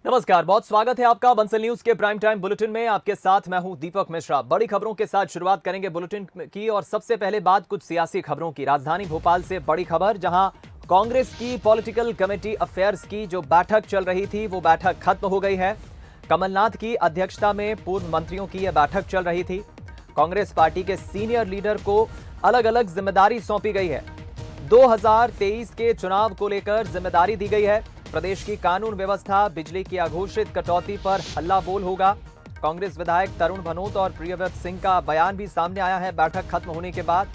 नमस्कार, बहुत स्वागत है आपका बंसल न्यूज के प्राइम टाइम बुलेटिन में। आपके साथ मैं हूं दीपक मिश्रा। बड़ी खबरों के साथ शुरुआत करेंगे बुलेटिन की और सबसे पहले बात कुछ सियासी खबरों की। राजधानी भोपाल से बड़ी खबर, जहां कांग्रेस की पॉलिटिकल कमेटी अफेयर्स की जो बैठक चल रही थी वो बैठक खत्म हो गई है। कमलनाथ की अध्यक्षता में पूर्व मंत्रियों की यह बैठक चल रही थी। कांग्रेस पार्टी के सीनियर लीडर को अलग अलग जिम्मेदारी सौंपी गई है। 2023 के चुनाव को लेकर जिम्मेदारी दी गई है। प्रदेश की कानून व्यवस्था, बिजली की अघोषित कटौती पर हल्ला बोल होगा। कांग्रेस विधायक तरुण भनोत और प्रियव्रत सिंह का बयान भी सामने आया है बैठक खत्म होने के बाद।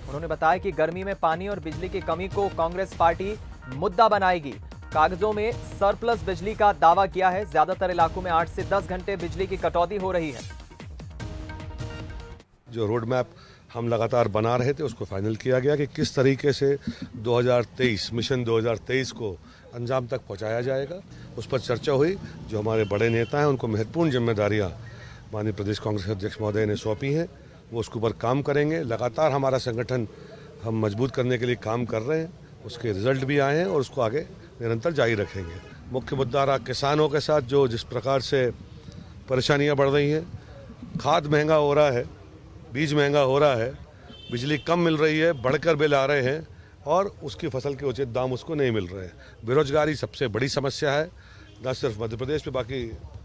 उन्होंने बताया कि गर्मी में पानी और बिजली की कमी को कांग्रेस पार्टी मुद्दा बनाएगी। कागजों में सरप्लस बिजली का दावा किया है। ज्यादातर इलाकों में 8 से 10 घंटे बिजली की कटौती हो रही है। जो रोड मैप हम लगातार बना रहे थे उसको फाइनल किया गया कि किस तरीके से 2023 मिशन 2023 को अंजाम तक पहुंचाया जाएगा। उस पर चर्चा हुई। जो हमारे बड़े नेता हैं उनको महत्वपूर्ण जिम्मेदारियां माननीय प्रदेश कांग्रेस अध्यक्ष महोदय ने सौंपी हैं, वो उसके ऊपर काम करेंगे। लगातार हमारा संगठन हम मजबूत करने के लिए काम कर रहे हैं, उसके रिजल्ट भी आए हैं और उसको आगे निरंतर जारी रखेंगे। मुख्य मुद्दा रहा किसानों के साथ जो जिस प्रकार से परेशानियाँ बढ़ रही हैं। खाद महंगा हो रहा है, बीज महंगा हो रहा है, बिजली कम मिल रही है, बढ़कर बिल आ रहे हैं और उसकी फसल के उचित दाम उसको नहीं मिल रहे हैं। बेरोजगारी सबसे बड़ी समस्या है, न सिर्फ मध्य प्रदेश में, बाकी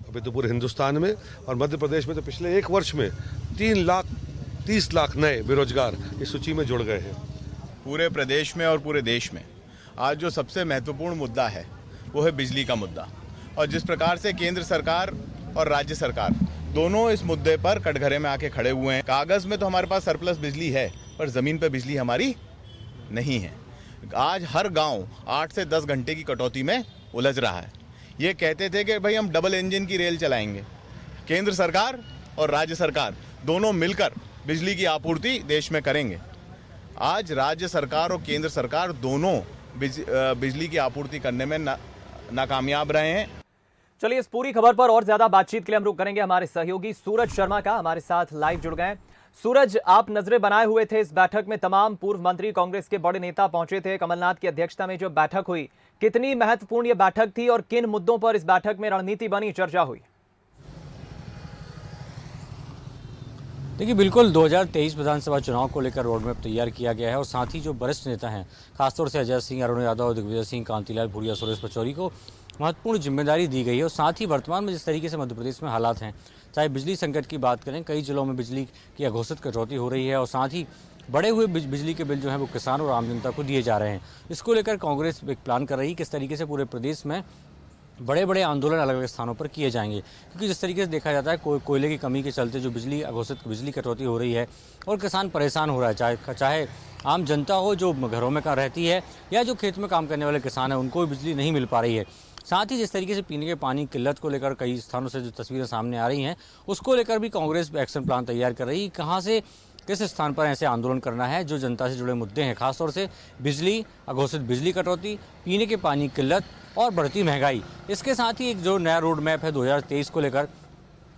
अभी तो पूरे हिंदुस्तान में। और मध्य प्रदेश में तो पिछले एक वर्ष में 3,30,00,000 नए बेरोजगार इस सूची में जुड़ गए हैं। पूरे प्रदेश में और पूरे देश में आज जो सबसे महत्वपूर्ण मुद्दा है वो है बिजली का मुद्दा। और जिस प्रकार से केंद्र सरकार और राज्य सरकार दोनों इस मुद्दे पर कटघरे में आके खड़े हुए हैं। कागज में तो हमारे पास सरप्लस बिजली है, पर जमीन पर बिजली हमारी नहीं है। आज हर गांव 8 से 10 घंटे की कटौती में उलझ रहा है। ये कहते थे कि भाई हम डबल इंजन की रेल चलाएंगे। केंद्र सरकार और राज्य सरकार दोनों मिलकर बिजली की आपूर्ति देश में करेंगे। आज राज्य सरकार और केंद्र सरकार दोनों बिजली की आपूर्ति करने में नाकामयाब रहे हैं। चलिए, इस पूरी खबर पर और ज्यादा बातचीत के लिए हम रुक करेंगे हमारे सहयोगी सूरज शर्मा का। हमारे साथ लाइव जुड़ गए। सूरज, आप नजरें बनाए हुए थे इस बैठक में। तमाम पूर्व मंत्री, कांग्रेस के बड़े नेता पहुंचे थे। कमलनाथ की अध्यक्षता में जो बैठक हुई, कितनी महत्वपूर्ण ये बैठक थी और किन मुद्दों पर इस बैठक में रणनीति बनी, चर्चा हुई? देखिए, बिल्कुल 2023 विधानसभा चुनाव को लेकर रोड मैप तैयार किया गया है और साथ ही जो वरिष्ठ नेता हैं, खासतौर से अजय सिंह, अरुण यादव, दिग्विजय सिंह, कांतिलाल भूरिया, सुरेश पचौरी को महत्वपूर्ण जिम्मेदारी दी गई है। और साथ ही वर्तमान में जिस तरीके से मध्य प्रदेश में हालात हैं, चाहे बिजली संकट की बात करें, कई जिलों में बिजली की अघोषित कटौती हो रही है और साथ ही बढ़े हुए बिजली के बिल जो हैं वो किसान और आम जनता को दिए जा रहे हैं। इसको लेकर कांग्रेस एक प्लान कर रही है किस तरीके से पूरे प्रदेश में बड़े बड़े आंदोलन अलग अलग स्थानों पर किए जाएंगे। क्योंकि जिस तरीके से देखा जाता है कोयले की कमी के चलते जो अघोषित बिजली कटौती हो रही है और किसान परेशान हो रहा है, चाहे आम जनता हो जो घरों में रहती है या जो खेत में काम करने वाले किसान हैं, उनको भी बिजली नहीं मिल पा रही है। साथ ही जिस तरीके से पीने के पानी की किल्लत को लेकर कई स्थानों से जो तस्वीरें सामने आ रही हैं, उसको लेकर भी कांग्रेस एक्शन प्लान तैयार कर रही है। कहाँ से किस स्थान पर ऐसे आंदोलन करना है जो जनता से जुड़े मुद्दे हैं, खासतौर से बिजली, अघोषित बिजली कटौती, पीने के पानी की किल्लत और बढ़ती महंगाई। इसके साथ ही एक जो नया रोड मैप है 2023 को लेकर,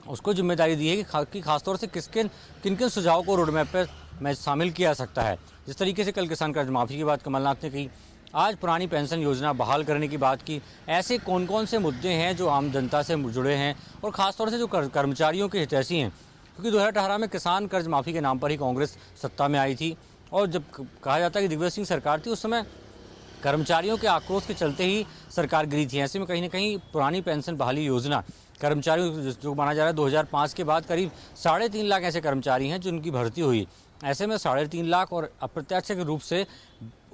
उसको जिम्मेदारी दी है कि खासतौर से किन किन सुझावों को रोड मैप पर में शामिल किया जा सकता है। जिस तरीके से कल किसान कर्ज माफ़ी की बात कमलनाथ ने कही, आज पुरानी पेंशन योजना बहाल करने की बात की। ऐसे कौन कौन से मुद्दे हैं जो आम जनता से जुड़े हैं और ख़ासतौर से जो कर्मचारियों के हितैषी हैं, क्योंकि 2018 में किसान कर्ज माफ़ी के नाम पर ही कांग्रेस सत्ता में आई थी और जब कहा जाता है कि दिग्विजय सिंह सरकार थी, उस समय कर्मचारियों के आक्रोश के चलते ही सरकार गिरी थी। ऐसे में कहीं ना कहीं पुरानी पेंशन बहाली योजना कर्मचारियों जो माना जा रहा है 2005 के बाद करीब 3.5 लाख ऐसे कर्मचारी हैं जिनकी भर्ती हुई। ऐसे में 3.5 लाख और अप्रत्यक्ष रूप से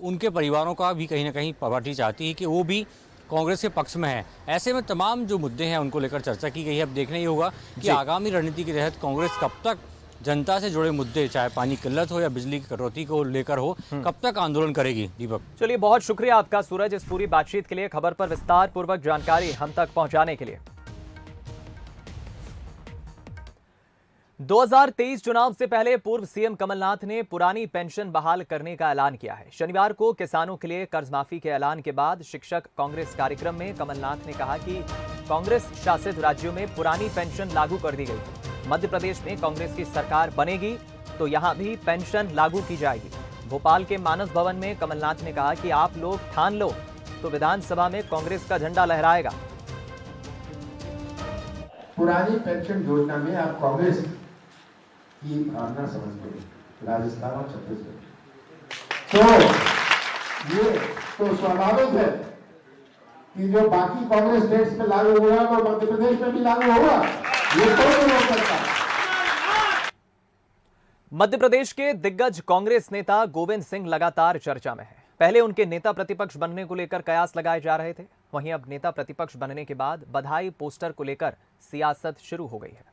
उनके परिवारों का भी कहीं ना कहीं पार्टी चाहती है कि वो भी कांग्रेस के पक्ष में है। ऐसे में तमाम जो मुद्दे हैं उनको लेकर चर्चा की गई है। अब देखना ये होगा कि आगामी रणनीति के तहत कांग्रेस कब तक जनता से जुड़े मुद्दे, चाहे पानी किल्लत हो या बिजली की कटौती को लेकर हो, कब तक आंदोलन करेगी। दीपक, चलिए, बहुत शुक्रिया आपका सूरज इस पूरी बातचीत के लिए, खबर पर विस्तार पूर्वक जानकारी हम तक पहुंचाने के लिए। 2023 चुनाव से पहले पूर्व सीएम कमलनाथ ने पुरानी पेंशन बहाल करने का ऐलान किया है। शनिवार को किसानों के लिए कर्ज माफी के ऐलान के बाद शिक्षक कांग्रेस कार्यक्रम में कमलनाथ ने कहा कि कांग्रेस शासित राज्यों में पुरानी पेंशन लागू कर दी गई। मध्य प्रदेश में कांग्रेस की सरकार बनेगी तो यहां भी पेंशन लागू की जाएगी। भोपाल के मानस भवन में कमलनाथ ने कहा कि आप लोग ठान लो तो विधानसभा में कांग्रेस का झंडा लहराएगा। पुरानी पेंशन योजना में आप कांग्रेस की भावना समझते हैं, राजस्थान और छत्तीसगढ़। तो ये तो स्वाभाविक है कि जो बाकी कांग्रेस स्टेट्स में लागू हो रहा है वो मध्य प्रदेश में भी लागू होगा, ये कोई नहीं हो सकता। मध्य प्रदेश के दिग्गज कांग्रेस नेता गोविंद सिंह लगातार चर्चा में हैं। पहले उनके नेता प्रतिपक्ष बनने को लेकर कयास लगाए जा रहे थे, वहीं अब नेता प्रतिपक्ष बनने के बाद बधाई पोस्टर को लेकर सियासत शुरू हो गई है।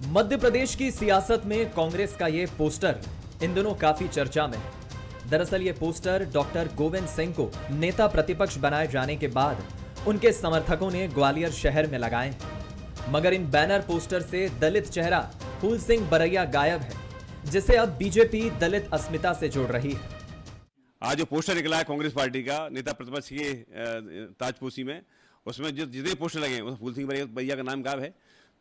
मध्य प्रदेश की सियासत में कांग्रेस का ये पोस्टर इन दिनों काफी चर्चा में है। दरअसल ये पोस्टर डॉक्टर गोविंद सिंह को नेता प्रतिपक्ष बनाए जाने के बाद उनके समर्थकों ने ग्वालियर शहर में लगाए हैं। मगर इन बैनर पोस्टर से दलित चेहरा फूल सिंह बरैया गायब है, जिसे अब बीजेपी दलित अस्मिता से जोड़ रही है। आज जो पोस्टर निकला है कांग्रेस पार्टी का नेता प्रतिपक्ष के ताजपोशी में, उसमें जो जितने पोस्टर लगे हैं उसमें फूल सिंह बरैया का नाम गायब है।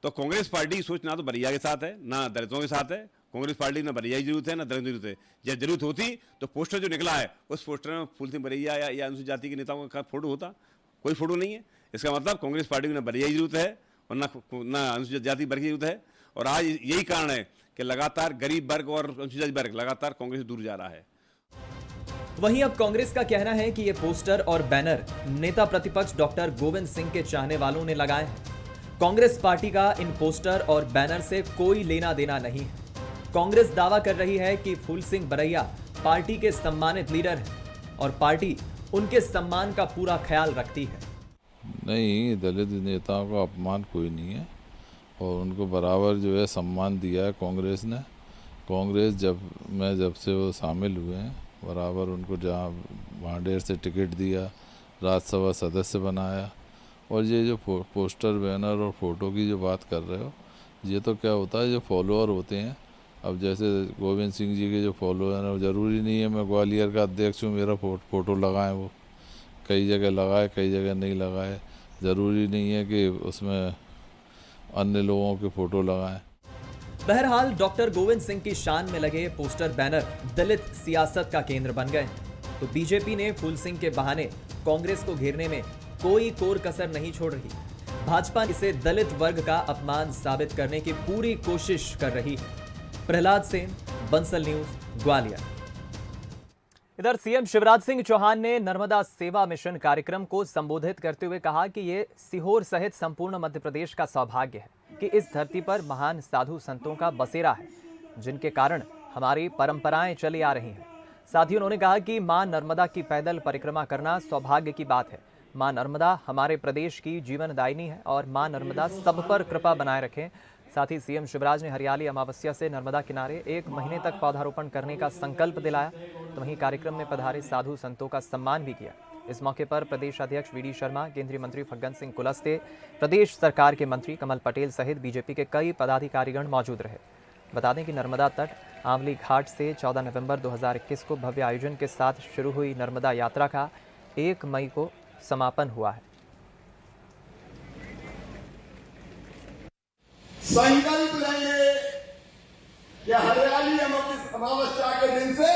तो कांग्रेस पार्टी की सोच ना तो बरैया के साथ है ना दलितों के साथ है। कांग्रेस पार्टी ना बरैया की जरूरत है ना दलित की जरूरत है। जब जरूरत होती तो पोस्टर जो निकला है उस पोस्टर में फूल सिंह बरैया या अनुसूचित जाति के नेताओं का फोटो होता, कोई फोटो नहीं है। इसका मतलब कांग्रेस पार्टी को ना बरैया की जरूरत है और ना अनुसूचित जाति वर्ग की जरूरत है। और आज यही कारण है कि लगातार गरीब वर्ग और अनुसूचित जाति वर्ग लगातार कांग्रेस से दूर जा रहा है। वहीं अब कांग्रेस का कहना है कि ये पोस्टर और बैनर नेता प्रतिपक्ष डॉक्टर गोविंद सिंह के चाहने वालों ने लगाए हैं। कांग्रेस पार्टी का इन पोस्टर और बैनर से कोई लेना देना नहीं है। कांग्रेस दावा कर रही है कि फूल सिंह बरैया पार्टी के सम्मानित लीडर हैं और पार्टी उनके सम्मान का पूरा ख्याल रखती है। नहीं, दलित नेताओं का अपमान कोई नहीं है और उनको बराबर जो है सम्मान दिया है कांग्रेस ने। कांग्रेस जब से वो शामिल हुए हैं बराबर उनको जहाँ भांडेर से टिकट दिया, राज्यसभा सदस्य बनाया। और ये जो पोस्टर बैनर और फोटो की जो बात कर रहे हो, ये तो क्या होता है जो फॉलोअर होते हैं। अब जैसे गोविंद सिंह जी के जो फॉलोअर हैं, ज़रूरी नहीं है मैं ग्वालियर का अध्यक्ष हूँ मेरा फोटो लगाएं। वो कई जगह लगाए कई जगह नहीं लगाए, ज़रूरी नहीं है कि उसमें अन्य लोगों के फोटो लगाएं। बहरहाल डॉक्टर गोविंद सिंह की शान में लगे पोस्टर बैनर दलित सियासत का केंद्र बन गए। तो बीजेपी ने फूल सिंह के बहाने कांग्रेस को घेरने में कोई कोर कसर नहीं छोड़ रही। भाजपा इसे दलित वर्ग का अपमान साबित करने की पूरी कोशिश कर रही है। प्रहलाद सेन, बंसल न्यूज, ग्वालियर। इधर सीएम शिवराज सिंह चौहान ने नर्मदा सेवा मिशन कार्यक्रम को संबोधित करते हुए कहा कि ये सीहोर सहित संपूर्ण मध्य प्रदेश का सौभाग्य है कि इस धरती पर महान साधु संतों का बसेरा है, जिनके कारण हमारी परंपराएं चली आ रही हैं। साथ ही उन्होंने कहा कि मां नर्मदा की पैदल परिक्रमा करना सौभाग्य की बात है। मां नर्मदा हमारे प्रदेश की जीवनदायिनी है और मां नर्मदा सब पर कृपा बनाए रखें। साथ ही सीएम शिवराज ने हरियाली अमावस्या से नर्मदा किनारे 1 महीने तक पौधारोपण करने का संकल्प दिलाया। तो वहीं कार्यक्रम में पधारे साधु संतों का सम्मान भी किया। इस मौके पर प्रदेश अध्यक्ष वीडी शर्मा, केंद्रीय मंत्री फग्गन सिंह कुलस्ते, प्रदेश सरकार के मंत्री कमल पटेल सहित बीजेपी के कई पदाधिकारीगण मौजूद रहे। बता दें कि नर्मदा तट आंवली घाट से 14 नवंबर 2021 को भव्य आयोजन के साथ शुरू हुई नर्मदा यात्रा का 1 मई को समापन हुआ है। संकल्प लेंगे कि हरियाली अमावस्या के दिन से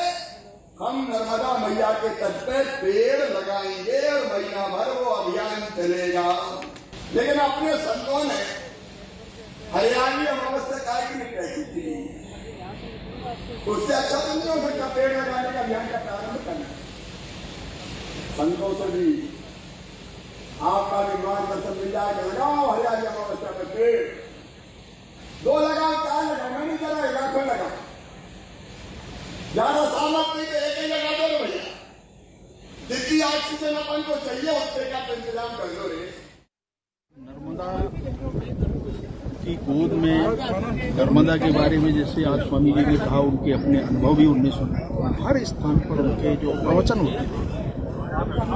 हम नर्मदा मैया के तट पे पेड़ लगाएंगे और महीना भर वो अभियान चलेगा। लेकिन अपने संतों ने हरियाली अमावस्या कार्यक्रम कैसी थी, उससे अच्छा तो नहीं हो सकता पेड़ लगाने का अभियान का प्रारंभ करना। संतों से भी आपका भी मार्गदर्शन मिल जाएगा, लगाओ हरियाली अमावस्या पे पेड़, 2 लगाओ 4 लगाओ, मैं नहीं करा लाखों लगाओ, 11 साल नहीं तो 1 ही लगा दो भैया। जितनी ऑक्सीजन अपन को चाहिए उतने का इंतजाम कर दो रे। नर्मदा की गोद में नर्मदा के बारे में जैसे आज स्वामी जी ने कहा, उनके अपने अनुभव भी उनने सुने। हर स्थान पर उनके जो प्रवचन होते थे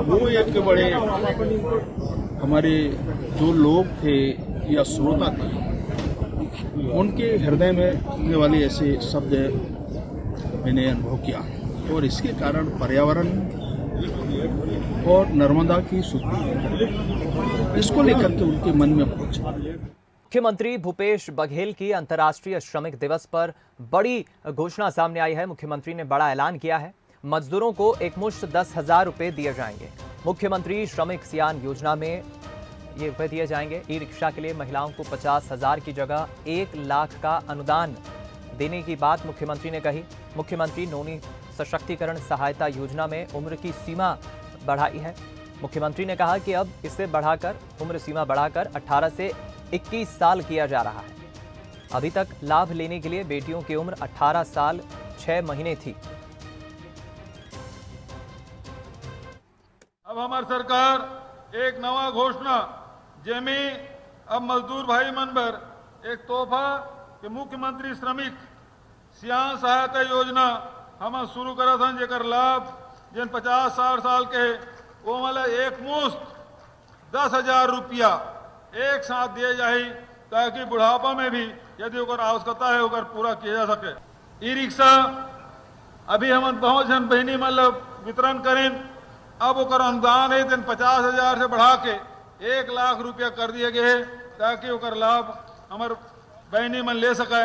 वो एक बड़े हमारे जो लोग थे या श्रोता थे उनके हृदय में होने वाले ऐसे शब्द मैंने अनुभव किया। और इसके कारण पर्यावरण और नर्मदा की शुद्धि इसको लेकर के उनके मन में पहुंचे। मुख्यमंत्री भूपेश बघेल की अंतर्राष्ट्रीय श्रमिक दिवस पर बड़ी घोषणा सामने आई है। मुख्यमंत्री ने बड़ा ऐलान किया है, मजदूरों को एकमुश्त 10,000 रुपए दिए जाएंगे। मुख्यमंत्री श्रमिक सियान योजना में ये रुपए दिए जाएंगे। ई रिक्शा के लिए महिलाओं को 50,000 की जगह 1 लाख का अनुदान देने की बात मुख्यमंत्री ने कही। मुख्यमंत्री नौनी सशक्तिकरण सहायता योजना में उम्र की सीमा बढ़ाई है। मुख्यमंत्री ने कहा कि अब इसे उम्र सीमा बढ़ाकर 18 से 21 साल किया जा रहा है। अभी तक लाभ लेने के लिए बेटियों की उम्र 18 साल 6 महीने थी। अब हमारी सरकार एक नवा घोषणा जेमें अब मजदूर भाई मन पर एक तोहफा के मुख्यमंत्री श्रमिक सियान सहायता योजना हम शुरू करा था, जेकर लाभ जिन 50-60 साल के वो मतलब एक मुश्त 10,000 रुपया एक साथ दिए जाए, ताकि बुढ़ापा में भी यदि ओकर आवश्यकता है ओकर पूरा किया जा सके। ई रिक्शा अभी हम बहुत जन बहनी मतलब वितरण करें, अब ओकर अनुदान है 50,000 से बढ़ा के 1 लाख रुपया कर दिए गए हैं, ताकि ओकर लाभ हमारे बहनी मन ले सके,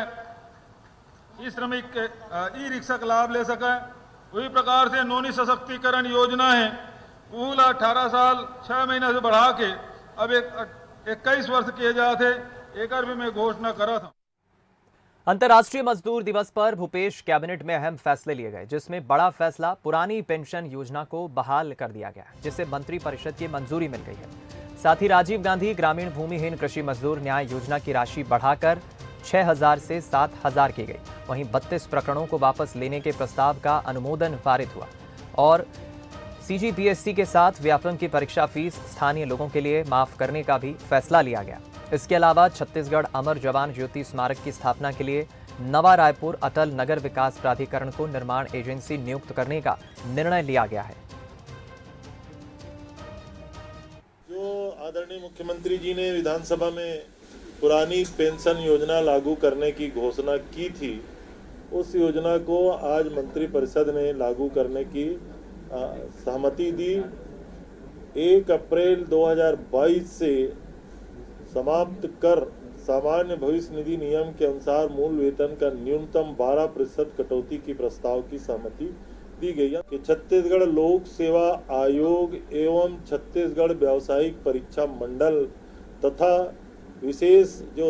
इस श्रमिक के ई रिक्शा का लाभ ले सके। वही प्रकार से नौनी सशक्तिकरण योजना है, कुल 18 साल 6 महीने से बढ़ा के अब 21 वर्ष किए जाते, एक भी मैं घोषणा करा था। अंतर्राष्ट्रीय मजदूर दिवस पर भूपेश कैबिनेट में अहम फैसले लिए गए, जिसमें बड़ा फैसला पुरानी पेंशन योजना को बहाल कर दिया गया, जिसे मंत्रिपरिषद की मंजूरी मिल गई है। साथ ही राजीव गांधी ग्रामीण भूमिहीन कृषि मजदूर न्याय योजना की राशि बढ़ाकर 6,000 से 7,000 की गई। वहीं 32 प्रकरणों को वापस लेने के प्रस्ताव का अनुमोदन पारित हुआ और सीजीपीएससी के साथ व्यापम की परीक्षा फीस स्थानीय लोगों के लिए माफ करने का भी फैसला लिया गया। इसके अलावा छत्तीसगढ़ अमर जवान ज्योति स्मारक की स्थापना के लिए नवा रायपुर अटल नगर विकास प्राधिकरण को निर्माण एजेंसी नियुक्त करने का निर्णय लिया गया है। जो आदरणीय मुख्यमंत्री जी ने विधानसभा में पुरानी पेंशन योजना लागू करने की घोषणा की थी, उस योजना को आज मंत्रिपरिषद ने लागू करने की सहमति दी। 1 अप्रैल 2022 से समाप्त कर सामान्य भविष्य निधि नियम के अनुसार मूल वेतन का न्यूनतम 12% कटौती की प्रस्ताव की सहमति दी गई है कि छत्तीसगढ़ लोक सेवा आयोग एवं छत्तीसगढ़ व्यावसायिक परीक्षा मंडल तथा विशेष जो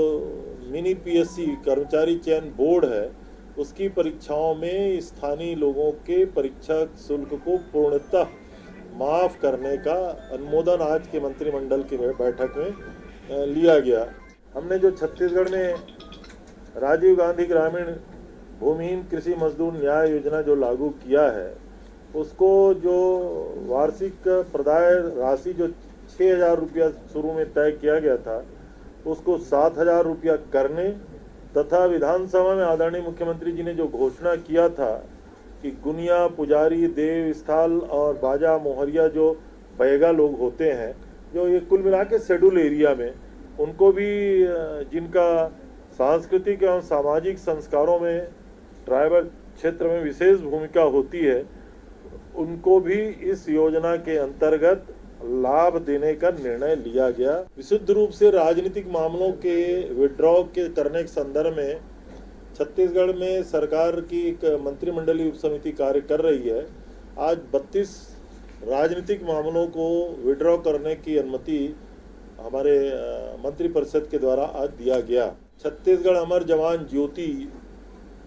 मिनी पीएससी कर्मचारी चयन बोर्ड है, उसकी परीक्षाओं में स्थानीय लोगों के परीक्षा शुल्क को पूर्णतः माफ करने का अनुमोदन आज के मंत्रिमंडल की बैठक में लिया गया। हमने जो छत्तीसगढ़ में राजीव गांधी ग्रामीण भूमिहीन कृषि मजदूर न्याय योजना जो लागू किया है, उसको जो वार्षिक प्रदाय राशि जो 6,000 रुपया शुरू में तय किया गया था, उसको 7,000 रुपया करने तथा विधानसभा में आदरणीय मुख्यमंत्री जी ने जो घोषणा किया था कि गुनिया, पुजारी, देव स्थल और बाजा मोहरिया जो बैगा लोग होते हैं, जो ये कुल मिला के शेड्यूल एरिया में, उनको भी जिनका सांस्कृतिक एवं सामाजिक संस्कारों में ट्राइबल क्षेत्र में विशेष भूमिका होती है, उनको भी इस योजना के अंतर्गत लाभ देने का निर्णय लिया गया। विशुद्ध रूप से राजनीतिक मामलों के विड्रॉ के करने के संदर्भ में छत्तीसगढ़ में सरकार की एक मंत्रिमंडलीय उप समिति कार्य कर रही है। आज 32 राजनीतिक मामलों को विड्रॉ करने की अनुमति हमारे मंत्रिपरिषद के द्वारा आज दिया गया। छत्तीसगढ़ अमर जवान ज्योति,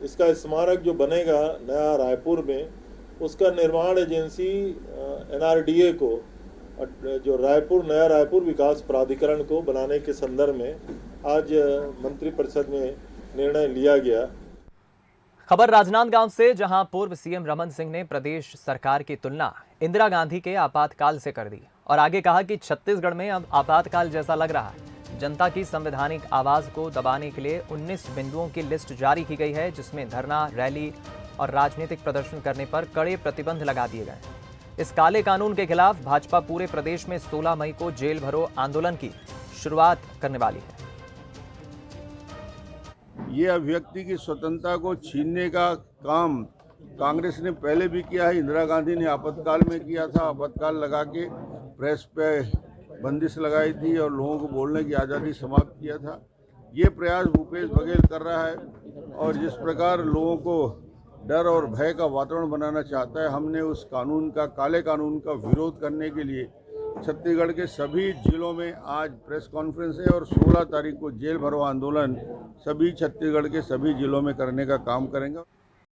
इसका स्मारक जो बनेगा नया रायपुर में, उसका निर्माण एजेंसी एनआरडीए को, जो नया रायपुर विकास प्राधिकरण को बनाने के संदर्भ में आज मंत्रिपरिषद में निर्णय लिया गया। खबर राजनांदगांव से, जहां पूर्व सीएम रमन सिंह ने प्रदेश सरकार की तुलना इंदिरा गांधी के आपातकाल से कर दी और आगे कहा कि छत्तीसगढ़ में अब आपातकाल जैसा लग रहा है। जनता की संवैधानिक आवाज को दबाने के लिए 19 बिंदुओं की लिस्ट जारी की गई है, जिसमें धरना, रैली और राजनीतिक प्रदर्शन करने पर कड़े प्रतिबंध लगा दिए गए। इस काले कानून के खिलाफ भाजपा पूरे प्रदेश में 16 मई को जेल भरो आंदोलन की शुरुआत करने वाली है। ये अभिव्यक्ति की स्वतंत्रता को छीनने का काम कांग्रेस ने पहले भी किया है। इंदिरा गांधी ने आपातकाल में किया था, आपातकाल लगा के प्रेस पे बंदिश लगाई थी और लोगों को बोलने की आज़ादी समाप्त किया था। ये प्रयास भूपेश बघेल कर रहा है और जिस प्रकार लोगों को डर और भय का वातावरण बनाना चाहता है, हमने उस कानून का, काले कानून का विरोध करने के लिए छत्तीसगढ़ के सभी जिलों में आज प्रेस कॉन्फ्रेंस है और 16 तारीख को जेल भरो आंदोलन सभी छत्तीसगढ़ के सभी जिलों में करने का काम करेंगे।